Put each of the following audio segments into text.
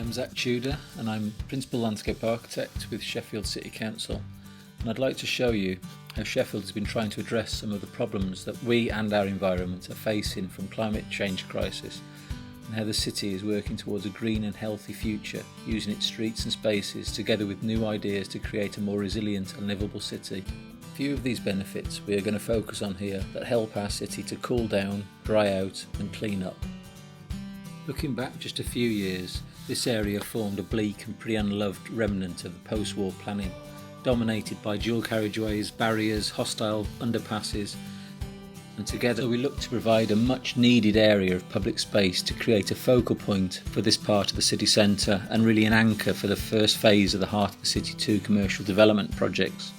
I'm Zach Tudor and I'm Principal Landscape Architect with Sheffiled City Council, and I'd like to show you how Sheffield has been trying to address some of the problems that we and our environment are facing from climate change crisis, and how the city is working towards a green and healthy future using its streets and spaces together with new ideas to create a more resilient and livable city. A few of these benefits we are going to focus on here that help our city to cool down, dry out and clean up. Looking back just a few years, this area formed a bleak and pretty unloved remnant of the post-war planning, dominated by dual carriageways, barriers, hostile underpasses, and together we looked to provide a much needed area of public space to create a focal point for this part of the city centre and really an anchor for the first phase of the Heart of the City 2 commercial development projects.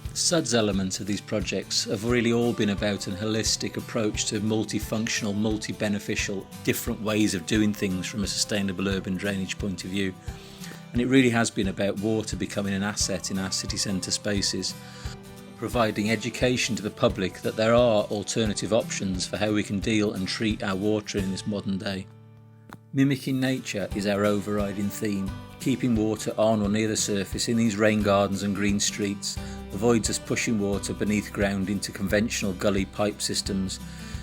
The SuDS elements of these projects have really all been about an holistic approach to multifunctional, multi-beneficial, different ways of doing things from a sustainable urban drainage point of view. And it really has been about water becoming an asset in our city centre spaces, providing education to the public that there are alternative options for how we can deal and treat our water in this modern day. Mimicking nature is our overriding theme. Keeping water on or near the surface in these rain gardens and green streets avoids us pushing water beneath ground into conventional gully pipe systems,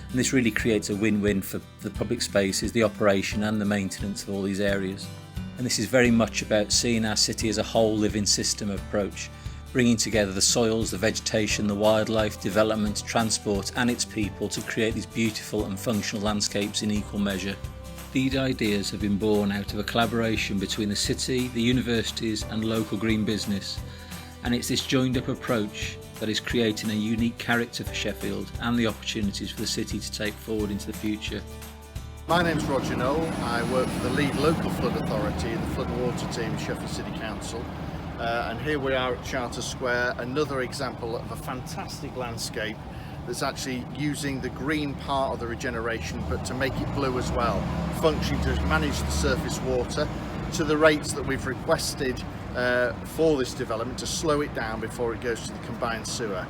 and this really creates a win-win for the public spaces, the operation and the maintenance of all these areas. And this is very much about seeing our city as a whole living system approach, bringing together the soils, the vegetation, the wildlife, development, transport and its people to create these beautiful and functional landscapes in equal measure. These ideas have been born out of a collaboration between the city, the universities and local green business, and it's this joined up approach that is creating a unique character for Sheffield and the opportunities for the city to take forward into the future. My name's Roger Noel. I work for the lead local flood authority in the flood and water team, Sheffield City Council, and here we are at Charter Square, another example of a fantastic landscape that's actually using the green part of the regeneration but to make it blue as well, functioning to manage the surface water to the rates that we've requested for this development, to slow it down before it goes to the combined sewer.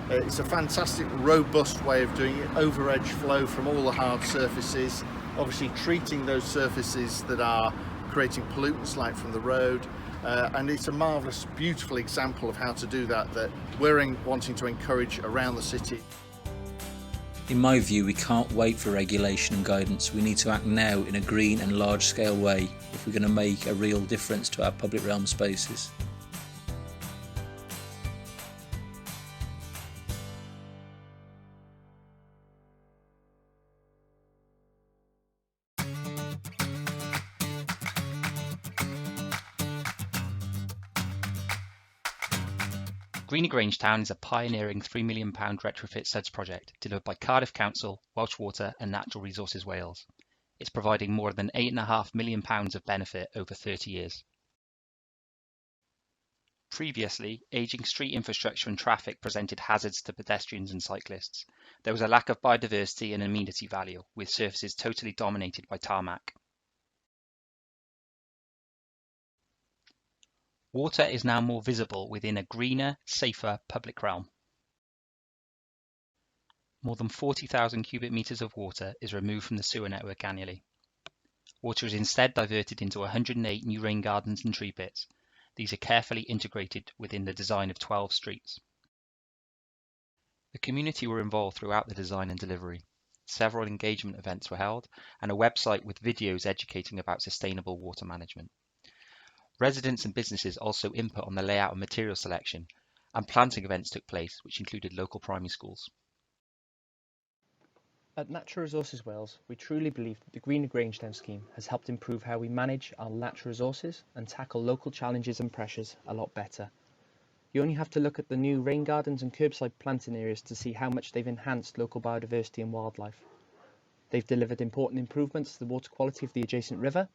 It's a fantastic robust way of doing it, over edge flow from all the hard surfaces, obviously treating those surfaces that are creating pollutants like from the road, and it's a marvellous, beautiful example of how to do that we're wanting to encourage around the city. In my view, we can't wait for regulation and guidance. We need to act now in a green and large-scale way if we're going to make a real difference to our public realm spaces. Grangetown is a pioneering £3 million retrofit SuDS project delivered by Cardiff Council, Welsh Water and Natural Resources Wales. It's providing more than £8.5 million of benefit over 30 years. Previously, ageing street infrastructure and traffic presented hazards to pedestrians and cyclists. There was a lack of biodiversity and amenity value, with surfaces totally dominated by tarmac. Water is now more visible within a greener, safer public realm. More than 40,000 cubic metres of water is removed from the sewer network annually. Water is instead diverted into 108 new rain gardens and tree pits. These are carefully integrated within the design of 12 streets. The community were involved throughout the design and delivery. Several engagement events were held, and a website with videos educating about sustainable water management. Residents and businesses also input on the layout and material selection, and planting events took place which included local primary schools. At Natural Resources Wales, we truly believe that the Greener Grangetown scheme has helped improve how we manage our natural resources and tackle local challenges and pressures a lot better. You only have to look at the new rain gardens and curbside planting areas to see how much they've enhanced local biodiversity and wildlife. They've delivered important improvements to the water quality of the adjacent river,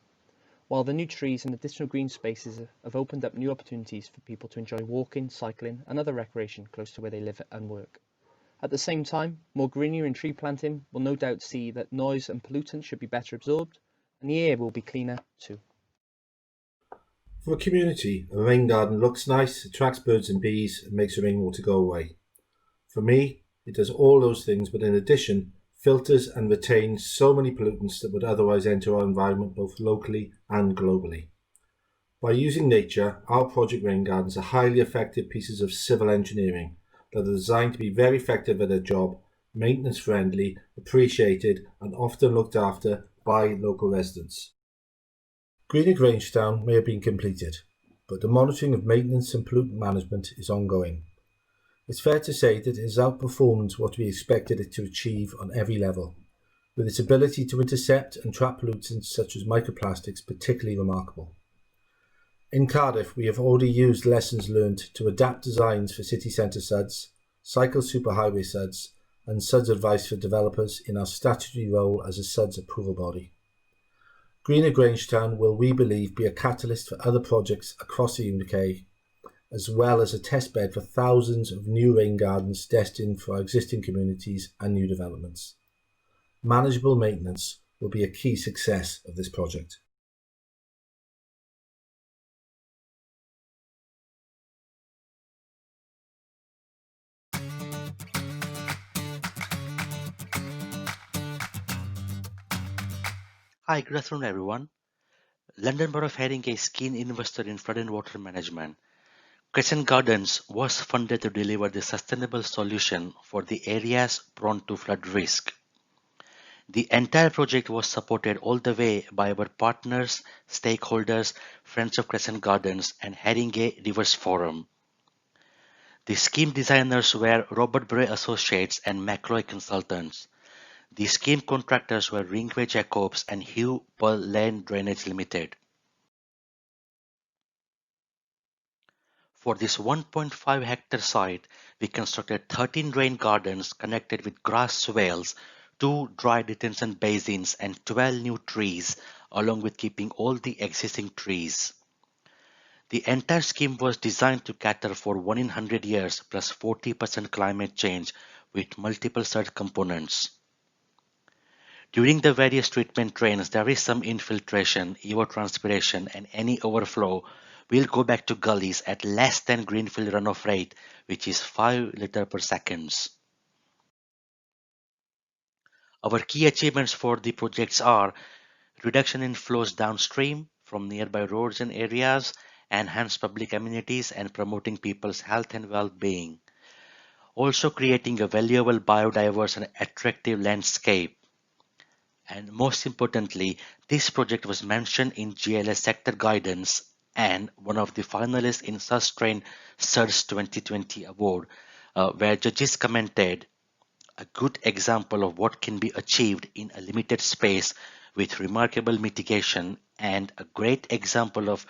while the new trees and additional green spaces have opened up new opportunities for people to enjoy walking, cycling and other recreation close to where they live and work. At the same time, more greenery and tree planting will no doubt see that noise and pollutants should be better absorbed, and the air will be cleaner too. For a community, a rain garden looks nice, attracts birds and bees and makes the rainwater go away. For me, it does all those things, but in addition, filters and retains so many pollutants that would otherwise enter our environment both locally and globally. By using nature, our project rain gardens are highly effective pieces of civil engineering that are designed to be very effective at their job, maintenance friendly, appreciated and often looked after by local residents. Green at Grangetown may have been completed, but the monitoring of maintenance and pollutant management is ongoing. It's fair to say that it has outperformed what we expected it to achieve on every level, with its ability to intercept and trap pollutants such as microplastics particularly remarkable. In Cardiff, we have already used lessons learned to adapt designs for city centre SuDS, cycle superhighway SuDS, and SuDS advice for developers in our statutory role as a SuDS approval body. Green at Grangetown will, we believe, be a catalyst for other projects across the UK, as well as a testbed for thousands of new rain gardens destined for our existing communities and new developments. Manageable maintenance will be a key success of this project. Hi, good afternoon everyone. London Borough of Haringey is keen investor in flood and water management. Crescent Gardens was funded to deliver the sustainable solution for the areas prone to flood risk. The entire project was supported all the way by our partners, stakeholders, Friends of Crescent Gardens and Haringey Rivers Forum. The scheme designers were Robert Bray Associates and McRoy Consultants. The scheme contractors were Ringway Jacobs and Hugh Pearl Lane Drainage Limited. For this 1.5 hectare site, we constructed 13 rain gardens connected with grass swales, 2 dry detention basins and 12 new trees, along with keeping all the existing trees. The entire scheme was designed to cater for 1 in 100 years plus 40% climate change with multiple SuDS components. During the various treatment trains, there is some infiltration, evapotranspiration, and any overflow will go back to gullies at less than greenfield runoff rate, which is 5 litres per second. Our key achievements for the projects are reduction in flows downstream from nearby roads and areas, enhanced public amenities, and promoting people's health and well-being. Also creating a valuable, biodiverse, and attractive landscape. And most importantly, this project was mentioned in GLS Sector Guidance and one of the finalists in susdrain SuDS 2020 award, where judges commented, a good example of what can be achieved in a limited space with remarkable mitigation and a great example of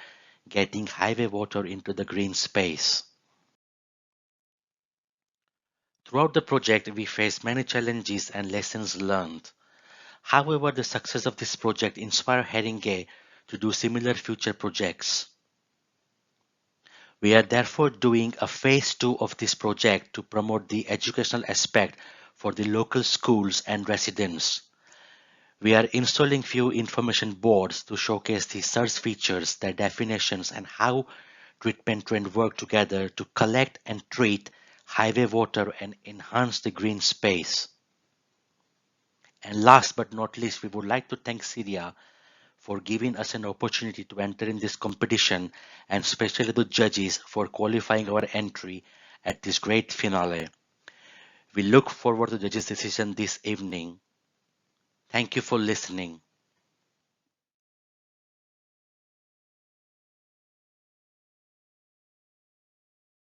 getting highway water into the green space. Throughout the project, we faced many challenges and lessons learned. However, the success of this project inspired Haringey to do similar future projects. We are therefore doing a phase 2 of this project to promote the educational aspect for the local schools and residents. We are installing few information boards to showcase the SuDS features, their definitions, and how treatment trains work together to collect and treat highway water and enhance the green space. And last but not least, we would like to thank Syria for giving us an opportunity to enter in this competition and especially the judges for qualifying our entry at this great finale. We look forward to the judges' decision this evening. Thank you for listening.